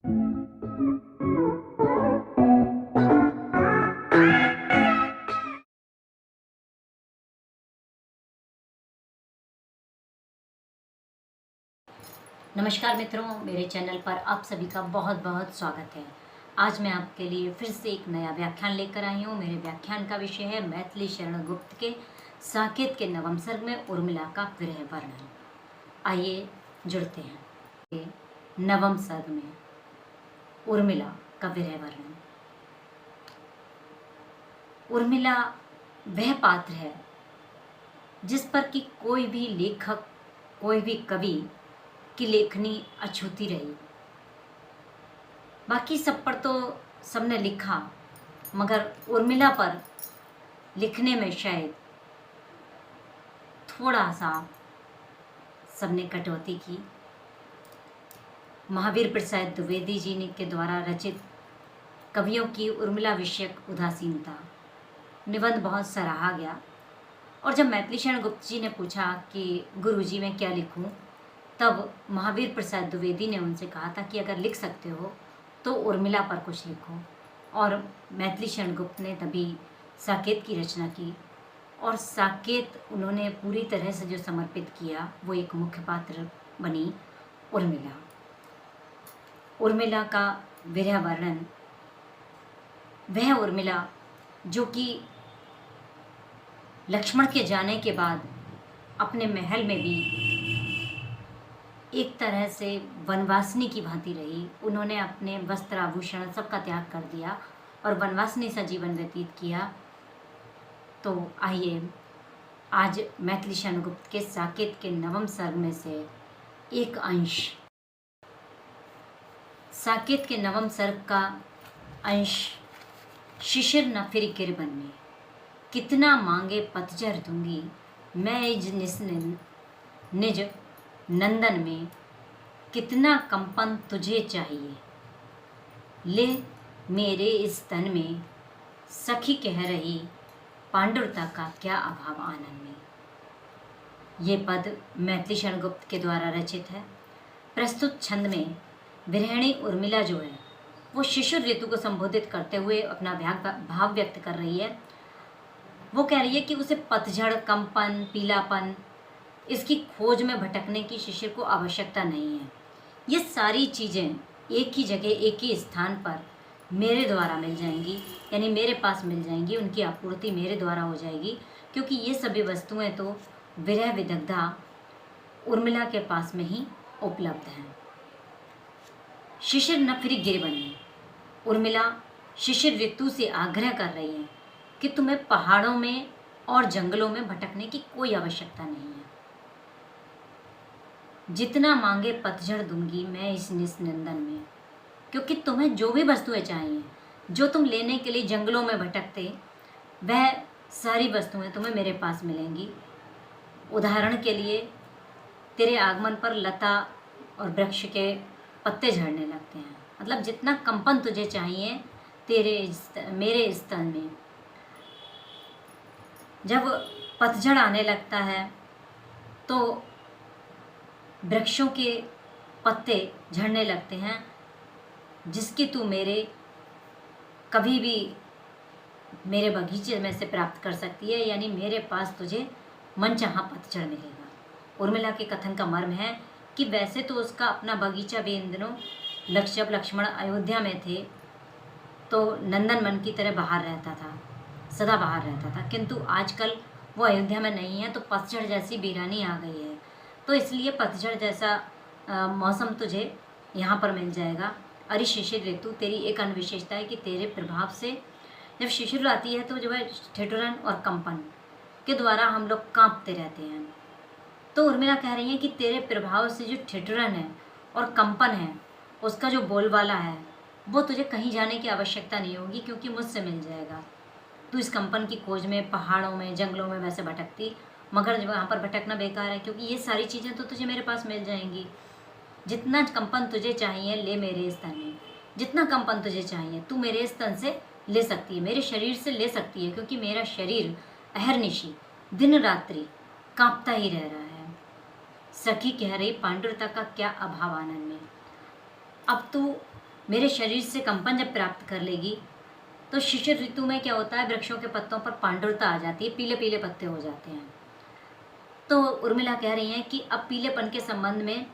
नमस्कार मित्रों, मेरे चैनल पर आप सभी का बहुत बहुत स्वागत है। आज मैं आपके लिए फिर से एक नया व्याख्यान लेकर आई हूँ। मेरे व्याख्यान का विषय है मैथिली शरण गुप्त के साकेत के नवम सर्ग में उर्मिला का विरह वर्णन। आइए जुड़ते हैं। ये नवम सर्ग में उर्मिला का विरह वर्णन। उर्मिला वह पात्र है जिस पर कि कोई भी लेखक, कोई भी कवि की लेखनी अछूती रही। बाकी सब पर तो सबने लिखा, मगर उर्मिला पर लिखने में शायद थोड़ा सा सबने कटौती की। महावीर प्रसाद द्विवेदी जी ने के द्वारा रचित कवियों की उर्मिला विषयक उदासीनता निबंध बहुत सराहा गया। और जब मैथिली शरण गुप्त जी ने पूछा कि गुरुजी मैं क्या लिखूं, तब महावीर प्रसाद द्विवेदी ने उनसे कहा था कि अगर लिख सकते हो तो उर्मिला पर कुछ लिखो। और मैथिली शरण गुप्त ने तभी साकेत की रचना की, और साकेत उन्होंने पूरी तरह से जो समर्पित किया वो एक मुख्य पात्र बनी उर्मिला। उर्मिला का विरह वर्णन, वह उर्मिला जो कि लक्ष्मण के जाने के बाद अपने महल में भी एक तरह से वनवासिनी की भांति रही। उन्होंने अपने वस्त्र आभूषण सबका त्याग कर दिया और वनवासिनी सा जीवन व्यतीत किया। तो आइए आज मैथिली शरण गुप्त के साकेत के नवम सर्ग में से एक अंश, साकेत के नवम सर्ग का अंश शिशिर न फिर गिरबन में, कितना मांगे पतझर दूंगी मैं निज नंदन में, कितना कंपन तुझे चाहिए ले मेरे इस तन में, सखी कह रही पांडुरता का क्या अभाव आनंद में। ये पद मैथिली शरण गुप्त के द्वारा रचित है। प्रस्तुत छंद में विरहिणी उर्मिला जो है वो शिशिर ऋतु को संबोधित करते हुए अपना भाव व्यक्त कर रही है। वो कह रही है कि उसे पतझड़, कंपन, पीलापन, इसकी खोज में भटकने की शिशिर को आवश्यकता नहीं है। ये सारी चीज़ें एक ही जगह, एक ही स्थान पर मेरे द्वारा मिल जाएंगी, यानी मेरे पास मिल जाएंगी, उनकी आपूर्ति मेरे द्वारा हो जाएगी, क्योंकि ये सभी वस्तुएं तो विरह विदग्धा उर्मिला के पास में ही उपलब्ध हैं। शिशिर न फिर गिरबन में, उर्मिला शिशिर ऋतु से आग्रह कर रही है कि तुम्हें पहाड़ों में और जंगलों में भटकने की कोई आवश्यकता नहीं है। जितना मांगे पतझड़ दूंगी मैं इस निस्नंदन में, क्योंकि तुम्हें जो भी वस्तुएं चाहिए, जो तुम लेने के लिए जंगलों में भटकते, वह सारी वस्तुएं तुम्हें मेरे पास मिलेंगी। उदाहरण के लिए तेरे आगमन पर लता और वृक्ष के पत्ते झड़ने लगते हैं। मतलब जितना कंपन तुझे चाहिए मेरे स्तन में। जब पतझड़ आने लगता है तो वृक्षों के पत्ते झड़ने लगते हैं, जिसकी तू कभी भी मेरे बगीचे में से प्राप्त कर सकती है, यानी मेरे पास तुझे मनचाहा पतझड़ मिलेगा। उर्मिला के कथन का मर्म है कि वैसे तो उसका अपना बगीचा भी इन दिनों जब लक्ष्मण अयोध्या में थे तो नंदन वन की तरह बाहर रहता था, सदा बाहर रहता था, किंतु आजकल वो अयोध्या में नहीं है, तो पतझड़ जैसी वीरानी आ गई है। तो इसलिए पतझड़ जैसा मौसम तुझे यहाँ पर मिल जाएगा। अरे शिशिर ऋतु, तेरी एक अन्य विशेषता है कि तेरे प्रभाव से जब शिशिर आती है तो जो है ठिठुरन और कंपन के द्वारा हम लोग कांपते रहते हैं। तो उर्मिला कह रही है कि तेरे प्रभाव से जो ठिठुरन है और कंपन है, उसका जो बोलबाला है, वो तुझे कहीं जाने की आवश्यकता नहीं होगी, क्योंकि मुझसे मिल जाएगा। तू इस कंपन की खोज में पहाड़ों में, जंगलों में वैसे भटकती, मगर वहाँ पर भटकना बेकार है, क्योंकि ये सारी चीज़ें तो तुझे मेरे पास मिल जाएंगी। जितना कंपन तुझे चाहिए ले मेरे स्तन में, जितना कंपन तुझे चाहिए तू मेरे स्तन से ले सकती है, मेरे शरीर से ले सकती है, क्योंकि मेरा शरीर अहर्निशी दिन रात्रि कांपता ही रह रहा है। सखी कह रही पांडुरता का क्या अभाव आनंद में। अब तू मेरे शरीर से कंपन जब प्राप्त कर लेगी तो शिशिर ऋतु में क्या होता है, वृक्षों के पत्तों पर पांडुरता आ जाती है, पीले पीले पत्ते हो जाते हैं। तो उर्मिला कह रही हैं कि अब पीलेपन के संबंध में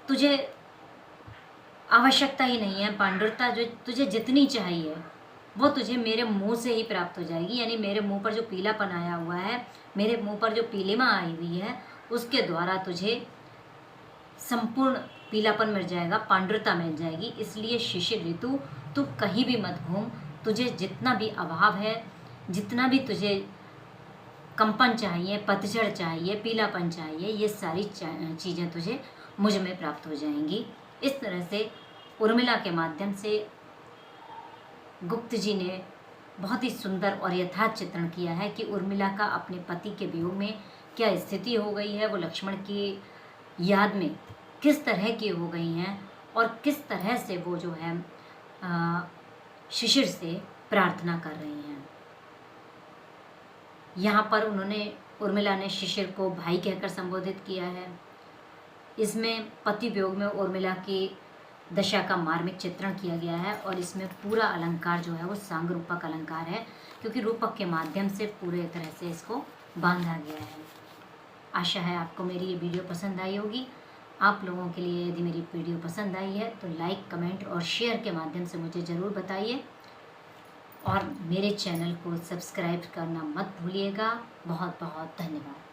तुझे आवश्यकता ही नहीं है। पांडुरता जो तुझे जितनी चाहिए वो तुझे मेरे मुंह से ही प्राप्त हो जाएगी, यानी मेरे मुंह पर जो पीलापन आया हुआ है, मेरे मुंह पर जो पीलिमा आई हुई है, उसके द्वारा तुझे संपूर्ण पीलापन मिल जाएगा, पांडुरता मिल जाएगी। इसलिए शिशिर ऋतु तू कहीं भी मत घूम, तुझे जितना भी अभाव है, जितना भी तुझे कंपन चाहिए, पतझड़ चाहिए, पीलापन चाहिए, ये सारी चीज़ें तुझे मुझ में प्राप्त हो जाएंगी। इस तरह से उर्मिला के माध्यम से गुप्त जी ने बहुत ही सुंदर और यथार्थ चित्रण किया है कि उर्मिला का अपने पति के वियोग में क्या स्थिति हो गई है, वो लक्ष्मण की याद में किस तरह की हो गई हैं और किस तरह से वो जो है शिशिर से प्रार्थना कर रही हैं। यहाँ पर उर्मिला ने शिशिर को भाई कहकर संबोधित किया है। इसमें पति वियोग में उर्मिला की दशा का मार्मिक चित्रण किया गया है और इसमें पूरा अलंकार जो है वो सांग रूपक अलंकार है, क्योंकि रूपक के माध्यम से पूरे तरह से इसको बांधा गया है। आशा है आपको मेरी ये वीडियो पसंद आई होगी। आप लोगों के लिए यदि मेरी वीडियो पसंद आई है तो लाइक, कमेंट और शेयर के माध्यम से मुझे ज़रूर बताइए और मेरे चैनल को सब्सक्राइब करना मत भूलिएगा। बहुत बहुत धन्यवाद।